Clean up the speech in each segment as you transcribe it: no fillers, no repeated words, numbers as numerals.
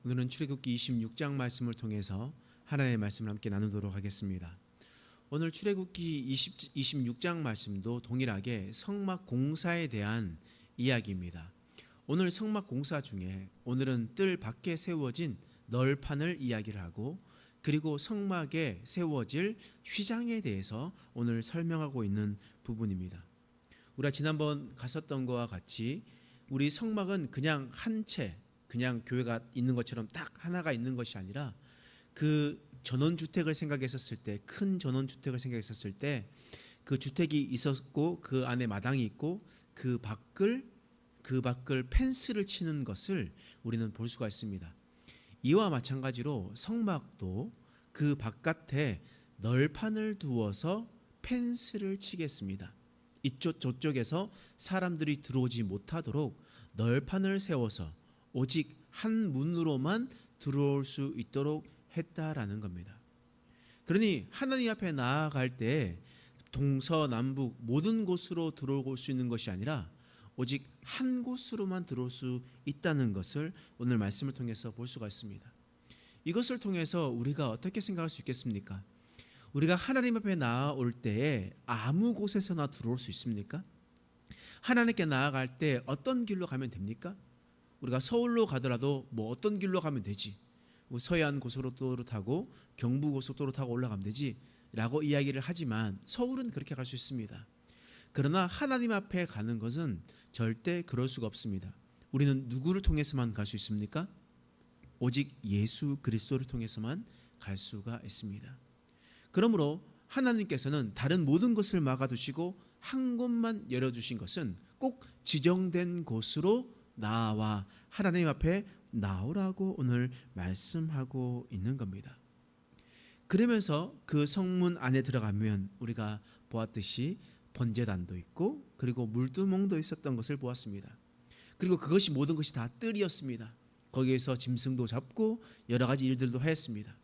오늘은 출애굽기 26장 말씀을 통해서 하나님의 말씀을 함께 나누도록 하겠습니다. 오늘 출애굽기 26장 말씀도 동일하게 성막 공사에 대한 이야기입니다. 오늘 성막 공사 중에 오늘은 뜰 밖에 세워진 널판을 이야기를 하고, 그리고 성막에 세워질 휘장에 대해서 오늘 설명하고 있는 부분입니다. 우리가 지난번 갔었던 것과 같이 우리 성막은 그냥 한 채, 그냥 교회가 있는 것처럼 딱 하나가 있는 것이 아니라, 그 전원주택을 생각했었을 때, 큰 전원주택을 생각했었을 때 그 주택이 있었고 그 안에 마당이 있고 그 밖을 펜스를 치는 것을 우리는 볼 수가 있습니다. 이와 마찬가지로 성막도 그 바깥에 널판을 두어서 펜스를 치겠습니다. 이쪽 저쪽에서 사람들이 들어오지 못하도록 널판을 세워서 오직 한 문으로만 들어올 수 있도록 했다라는 겁니다. 그러니 하나님 앞에 나아갈 때 동서남북 모든 곳으로 들어올 수 있는 것이 아니라 오직 한 곳으로만 들어올 수 있다는 것을 오늘 말씀을 통해서 볼 수가 있습니다. 이것을 통해서 우리가 어떻게 생각할 수 있겠습니까? 우리가 하나님 앞에 나아올 때에 아무 곳에서나 들어올 수 있습니까? 하나님께 나아갈 때 어떤 길로 가면 됩니까? 우리가 서울로 가더라도 뭐 어떤 길로 가면 되지, 뭐 서해안 고속도로 타고 경부 고속도로 타고 올라가면 되지 라고 이야기를 하지만 서울은 그렇게 갈 수 있습니다. 그러나 하나님 앞에 가는 것은 절대 그럴 수가 없습니다. 우리는 누구를 통해서만 갈 수 있습니까? 오직 예수 그리스도를 통해서만 갈 수가 있습니다. 그러므로 하나님께서는 다른 모든 것을 막아두시고 한 곳만 열어주신 것은 꼭 지정된 곳으로 나와 하나님 앞에 나오라고 오늘 말씀하고 있는 겁니다. 그러면서 그 성문 안에 들어가면 우리가 보았듯이 번제단도 있고, 그리고 물두멍도 있었던 것을 보았습니다. 그리고 그것이 모든 것이 다 뜰이었습니다. 거기에서 짐승도 잡고 여러 가지 일들도 하였습니다.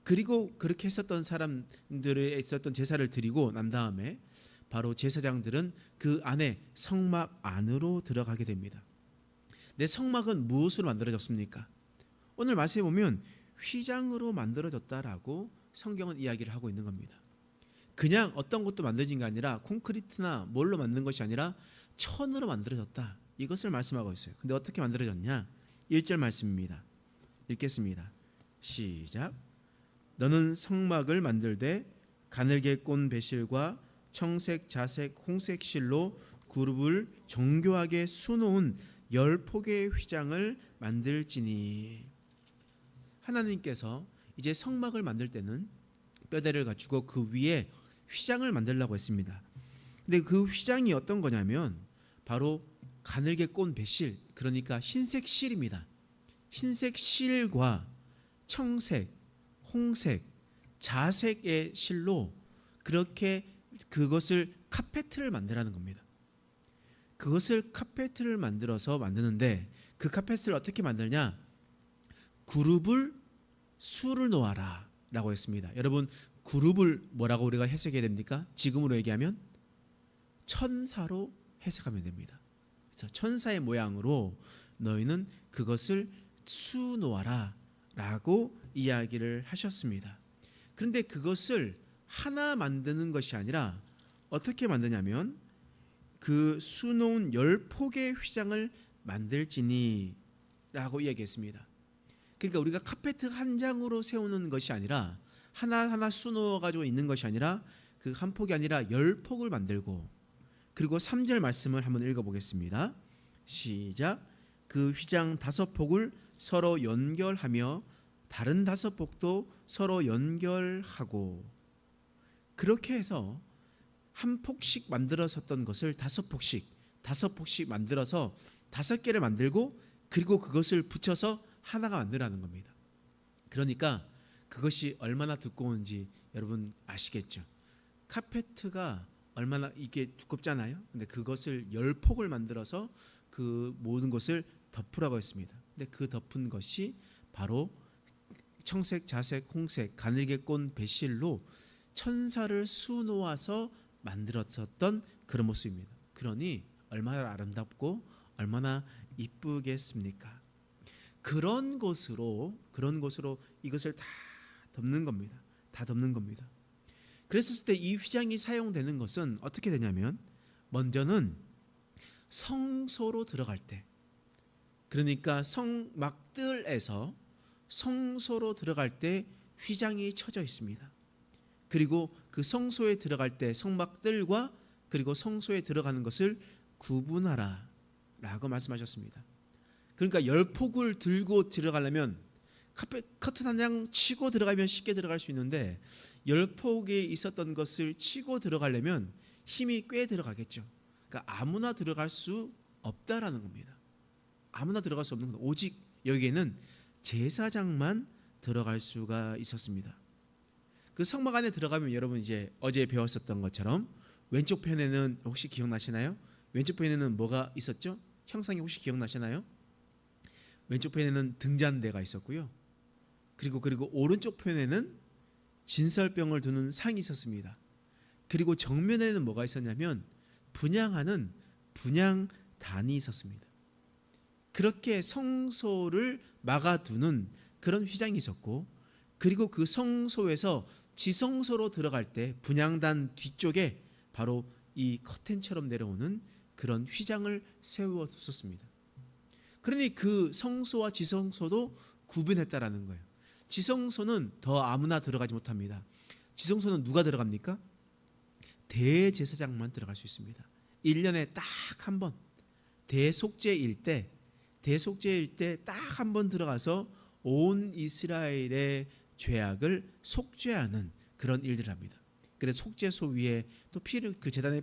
그리고 그렇게 했었던 사람들에 있었던 제사를 드리고 난 다음에 바로 제사장들은 그 안에 성막 안으로 들어가게 됩니다. 내 성막은 무엇으로 만들어졌습니까? 오늘 말씀에 보면 휘장으로 만들어졌다라고 성경은 이야기를 하고 있는 겁니다. 그냥 어떤 것도 만들어진 게 아니라 콘크리트나 뭘로 만든 것이 아니라 천으로 만들어졌다, 이것을 말씀하고 있어요. 근데 어떻게 만들어졌냐? 1절 말씀입니다. 읽겠습니다. 시작. 너는 성막을 만들되 가늘게 꼰 배실과 청색, 자색, 홍색 실로 그룹을 정교하게 수놓은 10폭의 휘장을 만들지니. 하나님께서 이제 성막을 만들 때는 뼈대를 갖추고 그 위에 휘장을 만들려고 했습니다. 근데 그 휘장이 어떤 거냐면 바로 가늘게 꼰 배실, 그러니까 흰색 실입니다. 흰색 실과 청색, 홍색, 자색의 실로 그렇게 그것을 카페트를 만들라는 겁니다. 그것을 카페트를 만들어서 만드는데, 그 카페트를 어떻게 만들냐? 그룹을 수를 놓아라 라고 했습니다. 여러분, 그룹을 뭐라고 우리가 해석해야 됩니까? 지금으로 얘기하면 천사로 해석하면 됩니다. 그래서 천사의 모양으로 너희는 그것을 수 놓아라 라고 이야기를 하셨습니다. 그런데 그것을 하나 만드는 것이 아니라 어떻게 만드냐면 그 수놓은 10폭의 휘장을 만들지니 라고 이야기했습니다. 그러니까 우리가 카페트 한 장으로 세우는 것이 아니라 하나하나 수놓아가지고 있는 것이 아니라 그 한 폭이 아니라 10폭을 만들고, 그리고 3절 말씀을 한번 읽어보겠습니다. 시작. 그 휘장 5폭을 서로 연결하며 다른 5폭도 서로 연결하고, 그렇게 해서 한 폭씩 만들었었던 것을 5폭씩 만들어서 5개를 만들고, 그리고 그것을 붙여서 하나가 만들라는 겁니다. 그러니까 그것이 얼마나 두꺼운지 여러분 아시겠죠? 카페트가 얼마나 이게 두껍잖아요. 근데 그것을 10폭을 만들어서 그 모든 것을 덮으라고 했습니다. 근데 그 덮은 것이 바로 청색, 자색, 홍색, 가늘게 꼰 배실로 천사를 수놓아서 만들었었던 그런 모습입니다. 그러니 얼마나 아름답고 얼마나 이쁘겠습니까? 그런 것으로 이것을 다 덮는 겁니다. 다 덮는 겁니다. 그랬을 때 이 휘장이 사용되는 것은 어떻게 되냐면, 먼저는 성소로 들어갈 때, 그러니까 성막들에서 성소로 들어갈 때 휘장이 쳐져 있습니다. 그리고 그 성소에 들어갈 때 성막들과 그리고 성소에 들어가는 것을 구분하라 라고 말씀하셨습니다. 그러니까 열폭을 들고 들어가려면 커튼 한 장 치고 들어가면 쉽게 들어갈 수 있는데, 열폭에 있었던 것을 치고 들어가려면 힘이 꽤 들어가겠죠. 그러니까 아무나 들어갈 수 없다라는 겁니다. 아무나 들어갈 수 없는 것. 오직 여기에는 제사장만 들어갈 수가 있었습니다. 그 성막 안에 들어가면 여러분 이제 어제 배웠었던 것처럼 왼쪽 편에는 혹시 기억나시나요? 왼쪽 편에는 뭐가 있었죠? 형상이 혹시 기억나시나요? 왼쪽 편에는 등잔대가 있었고요. 그리고 오른쪽 편에는 진설병을 두는 상이 있었습니다. 그리고 정면에는 뭐가 있었냐면 분향하는 분향단이 있었습니다. 그렇게 성소를 막아두는 그런 휘장이 있었고, 그리고 그 성소에서 지성소로 들어갈 때 분향단 뒤쪽에 바로 이 커튼처럼 내려오는 그런 휘장을 세워 뒀었습니다. 그러니 그 성소와 지성소도 구분했다라는 거예요. 지성소는 더 아무나 들어가지 못합니다. 지성소는 누가 들어갑니까? 대제사장만 들어갈 수 있습니다. 1년에 딱 한 번, 대속죄일 때 딱 한 번 들어가서 온 이스라엘의 죄악을 속죄하는 그런 일들을 합니다. 그래서 속죄소 위에 또 그 제단에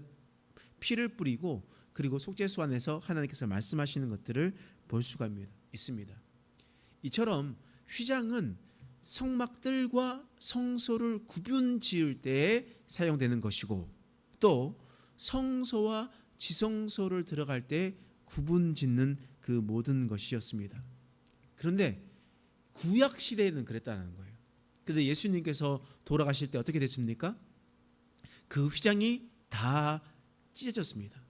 피를 뿌리고, 그리고 속죄소 안에서 하나님께서 말씀하시는 것들을 볼 수가 있습니다. 이처럼 휘장은 성막들과 성소를 구분 지을 때에 사용되는 것이고, 또 성소와 지성소를 들어갈 때 구분 짓는 그 모든 것이었습니다. 그런데 구약 시대에는 그랬다는 거예요. 그런데 예수님께서 돌아가실 때 어떻게 됐습니까? 그 휘장이 다 찢어졌습니다.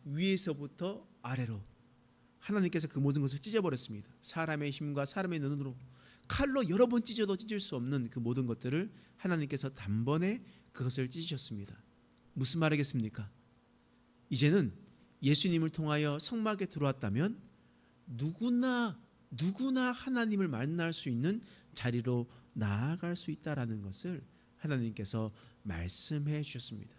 위에서부터 아래로 하나님께서 그 모든 것을 찢어버렸습니다. 사람의 힘과 사람의 눈으로 칼로 여러 번 찢어도 찢을 수 없는 그 모든 것들을 하나님께서 단번에 그것을 찢으셨습니다. 무슨 말이겠습니까? 이제는 예수님을 통하여 성막에 들어왔다면 누구나 하나님을 만날 수 있는 자리로 나아갈 수 있다라는 것을 하나님께서 말씀해 주셨습니다.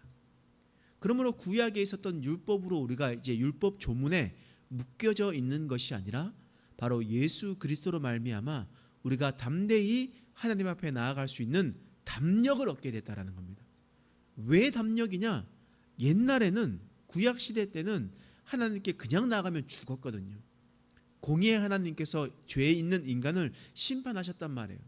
그러므로 구약에 있었던 율법으로 우리가 이제 율법 조문에 묶여져 있는 것이 아니라 바로 예수 그리스도로 말미암아 우리가 담대히 하나님 앞에 나아갈 수 있는 담력을 얻게 됐다라는 겁니다. 왜 담력이냐? 옛날에는 구약 시대 때는 하나님께 그냥 나가면 죽었거든요. 공의의 하나님께서 죄에 있는 인간을 심판하셨단 말이에요.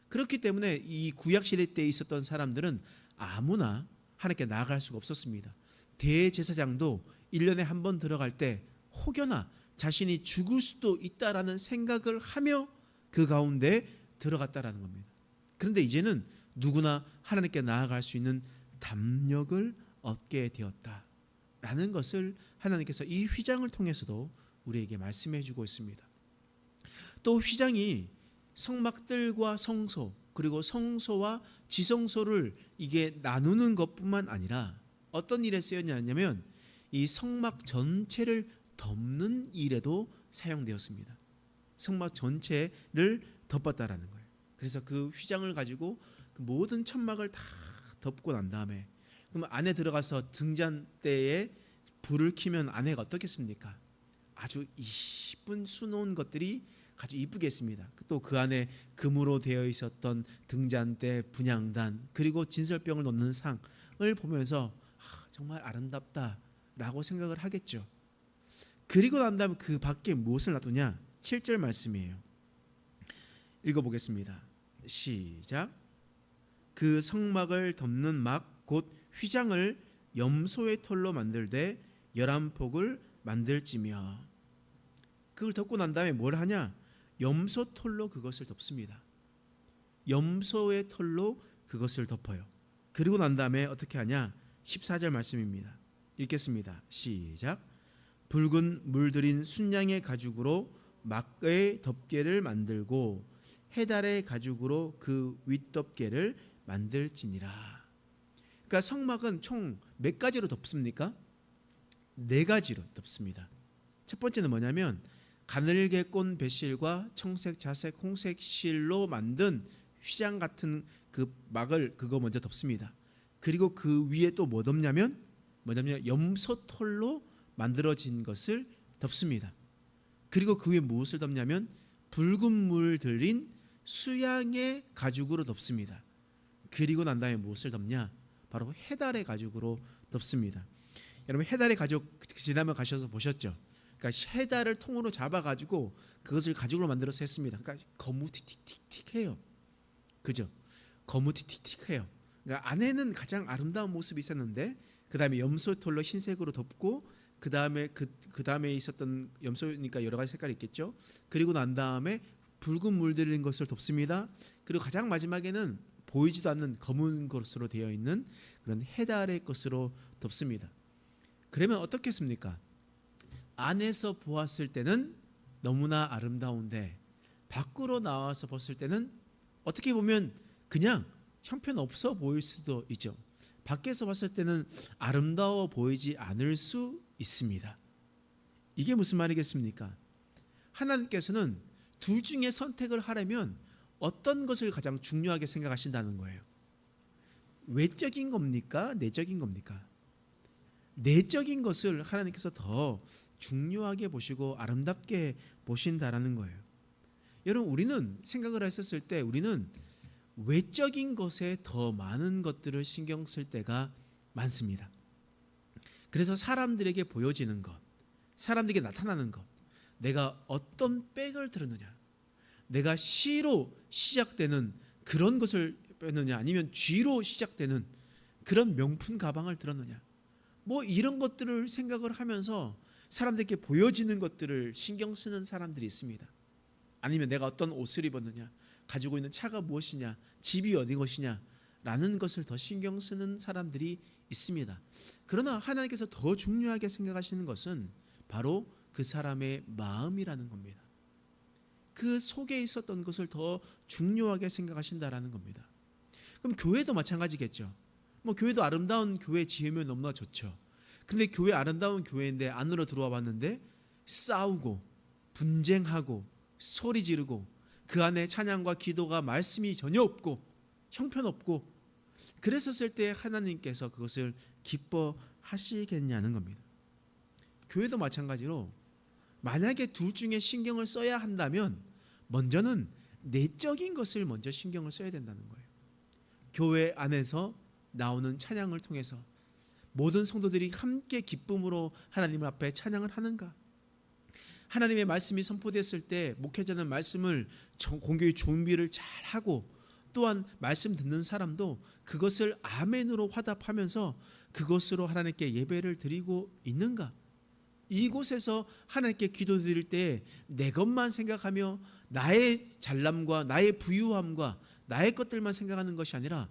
그렇기 때문에 이 구약 시대 때 있었던 사람들은 아무나 하나님께 나아갈 수가 없었습니다. 대제사장도 1년에 한 번 들어갈 때 혹여나 자신이 죽을 수도 있다라는 생각을 하며 그 가운데 들어갔다라는 겁니다. 그런데 이제는 누구나 하나님께 나아갈 수 있는 담력을 얻게 되었다라는 것을 하나님께서 이 휘장을 통해서도 우리에게 말씀해 주고 있습니다. 또 휘장이 성막들과 성소, 그리고 성소와 지성소를 이게 나누는 것뿐만 아니라 어떤 일에 쓰였냐면 이 성막 전체를 덮는 일에도 사용되었습니다. 성막 전체를 덮었다라는 거예요. 그래서 그 휘장을 가지고 그 모든 천막을 다 덮고 난 다음에, 그럼 안에 들어가서 등잔대에 불을 켜면 안에가 어떻겠습니까? 아주 이쁜 수놓은 것들이 아주 이쁘겠습니다. 또 그 안에 금으로 되어 있었던 등잔대, 분향단, 그리고 진설병을 넣는 상을 보면서 정말 아름답다라고 생각을 하겠죠. 그리고 난 다음에 그 밖에 무엇을 놔두냐? 7절 말씀이에요. 읽어보겠습니다. 시작. 그 성막을 덮는 막 곧 휘장을 염소의 털로 만들되 11폭을 만들지며. 그걸 덮고 난 다음에 뭘 하냐? 염소 털로 그것을 덮습니다. 염소의 털로 그것을 덮어요. 그리고 난 다음에 어떻게 하냐? 14절 말씀입니다. 읽겠습니다. 시작. 붉은 물들인 순양의 가죽으로 막의 덮개를 만들고 해달의 가죽으로 그 윗덮개를 만들지니라. 그러니까 성막은 총 몇 가지로 덮습니까? 네 가지로 덮습니다. 첫 번째는 뭐냐면 가늘게 꼰 배실과 청색, 자색, 홍색 실로 만든 휘장 같은 그 막을 그거 먼저 덮습니다. 그리고 그 위에 또 뭐 덮냐면 염소털로 만들어진 것을 덮습니다. 그리고 그 위에 무엇을 덮냐면 붉은 물 들린 수양의 가죽으로 덮습니다. 그리고 난 다음에 무엇을 덮냐? 바로 해달의 가죽으로 덮습니다. 여러분 해달의 가죽 지난번 가셔서 보셨죠? 그러니까 해달을 통으로 잡아가지고 그것을 가죽으로 만들어서 했습니다. 그러니까 거무튀튀튀해요. 그죠? 거무튀튀튀해요. 그러니까 안에는 가장 아름다운 모습이 있었는데 그 다음에 염소털로 흰색으로 덮고 그 다음에 있었던 염소니까 여러 가지 색깔이 있겠죠. 그리고 난 다음에 붉은 물 들린 것을 덮습니다. 그리고 가장 마지막에는 보이지도 않는 검은 것으로 되어 있는 그런 해달의 것으로 덮습니다. 그러면 어떻겠습니까? 안에서 보았을 때는 너무나 아름다운데 밖으로 나와서 봤을 때는 어떻게 보면 그냥 형편없어 보일 수도 있죠. 밖에서 봤을 때는 아름다워 보이지 않을 수 있습니다. 이게 무슨 말이겠습니까? 하나님께서는 둘 중에 선택을 하려면 어떤 것을 가장 중요하게 생각하신다는 거예요. 외적인 겁니까? 내적인 겁니까? 내적인 것을 하나님께서 더 중요하게 보시고 아름답게 보신다라는 거예요. 여러분 우리는 생각을 했었을 때 우리는 외적인 것에 더 많은 것들을 신경 쓸 때가 많습니다. 그래서 사람들에게 보여지는 것, 사람들에게 나타나는 것, 내가 어떤 백을 들었느냐, 내가 C로 시작되는 그런 것을 뺐느냐, 아니면 G로 시작되는 그런 명품 가방을 들었느냐, 뭐 이런 것들을 생각을 하면서 사람들에게 보여지는 것들을 신경 쓰는 사람들이 있습니다. 아니면 내가 어떤 옷을 입었느냐, 가지고 있는 차가 무엇이냐, 집이 어디 것이냐 라는 것을 더 신경 쓰는 사람들이 있습니다. 그러나 하나님께서 더 중요하게 생각하시는 것은 바로 그 사람의 마음이라는 겁니다. 그 속에 있었던 것을 더 중요하게 생각하신다라는 겁니다. 그럼 교회도 마찬가지겠죠. 뭐 교회도 아름다운 교회 지으면 너무나 좋죠. 근데 교회 아름다운 교회인데 안으로 들어와 봤는데 싸우고 분쟁하고 소리 지르고 그 안에 찬양과 기도가 말씀이 전혀 없고 형편없고 그랬었을 때 하나님께서 그것을 기뻐하시겠냐는 겁니다. 교회도 마찬가지로 만약에 둘 중에 신경을 써야 한다면 먼저는 내적인 것을 먼저 신경을 써야 된다는 거예요. 교회 안에서 나오는 찬양을 통해서 모든 성도들이 함께 기쁨으로 하나님 앞에 찬양을 하는가? 하나님의 말씀이 선포됐을 때 목회자는 말씀을 공교의 준비를 잘 하고 또한 말씀 듣는 사람도 그것을 아멘으로 화답하면서 그것으로 하나님께 예배를 드리고 있는가? 이곳에서 하나님께 기도드릴 때 내 것만 생각하며 나의 잘남과 나의 부유함과 나의 것들만 생각하는 것이 아니라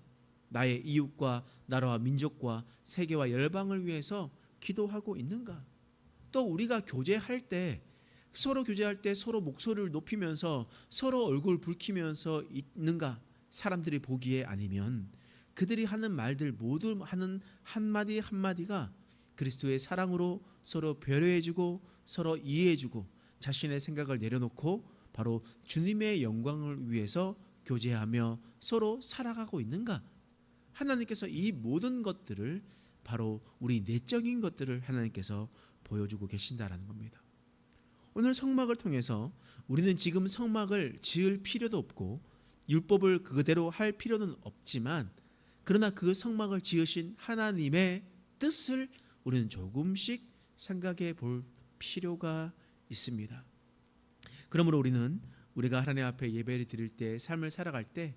나의 이웃과 나라와 민족과 세계와 열방을 위해서 기도하고 있는가? 또 우리가 교제할 때 서로 목소리를 높이면서 서로 얼굴 붉히면서 있는가? 사람들이 보기에 아니면 그들이 하는 말들 모두 하는 한마디 한마디가 그리스도의 사랑으로 서로 배려해주고 서로 이해해주고 자신의 생각을 내려놓고 바로 주님의 영광을 위해서 교제하며 서로 살아가고 있는가? 하나님께서 이 모든 것들을 바로 우리 내적인 것들을 하나님께서 보여주고 계신다라는 겁니다. 오늘 성막을 통해서 우리는 지금 성막을 지을 필요도 없고 율법을 그대로 할 필요는 없지만 그러나 그 성막을 지으신 하나님의 뜻을 우리는 조금씩 생각해 볼 필요가 있습니다. 그러므로 우리는 우리가 하나님 앞에 예배를 드릴 때 삶을 살아갈 때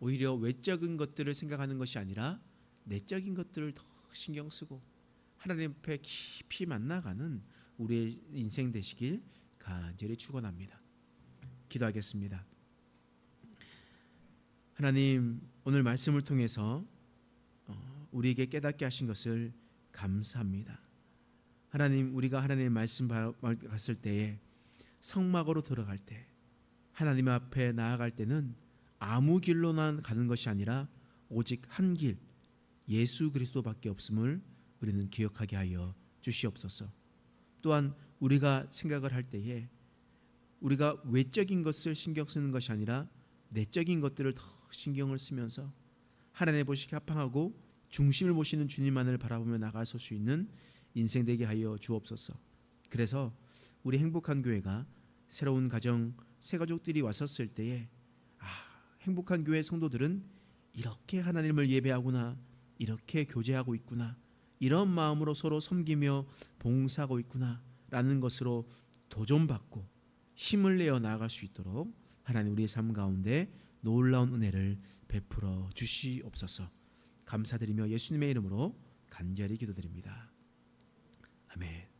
오히려 외적인 것들을 생각하는 것이 아니라 내적인 것들을 더 신경 쓰고 하나님 앞에 깊이 만나가는 우리의 인생 되시길 간절히 축원합니다. 기도하겠습니다. 하나님, 오늘 말씀을 통해서 우리에게 깨닫게 하신 것을 감사합니다. 하나님, 우리가 하나님의 말씀 갔을 때에 성막으로 들어갈 때, 하나님 앞에 나아갈 때는 아무 길로나 가는 것이 아니라 오직 한 길, 예수 그리스도밖에 없음을 우리는 기억하게 하여 주시옵소서. 또한 우리가 생각을 할 때에 우리가 외적인 것을 신경 쓰는 것이 아니라 내적인 것들을 더 신경을 쓰면서 하나님의 보시기에 합당하고 중심을 보시는 주님만을 바라보며 나가설 수 있는 인생 되게 하여 주옵소서. 그래서 우리 행복한 교회가 새로운 가정, 새 가족들이 왔었을 때에 행복한 교회 성도들은 이렇게 하나님을 예배하구나, 이렇게 교제하고 있구나, 이런 마음으로 서로 섬기며 봉사하고 있구나 라는 것으로 도전받고 힘을 내어 나아갈 수 있도록 하나님 우리의 삶 가운데 놀라운 은혜를 베풀어 주시옵소서. 감사드리며 예수님의 이름으로 간절히 기도드립니다. 아멘.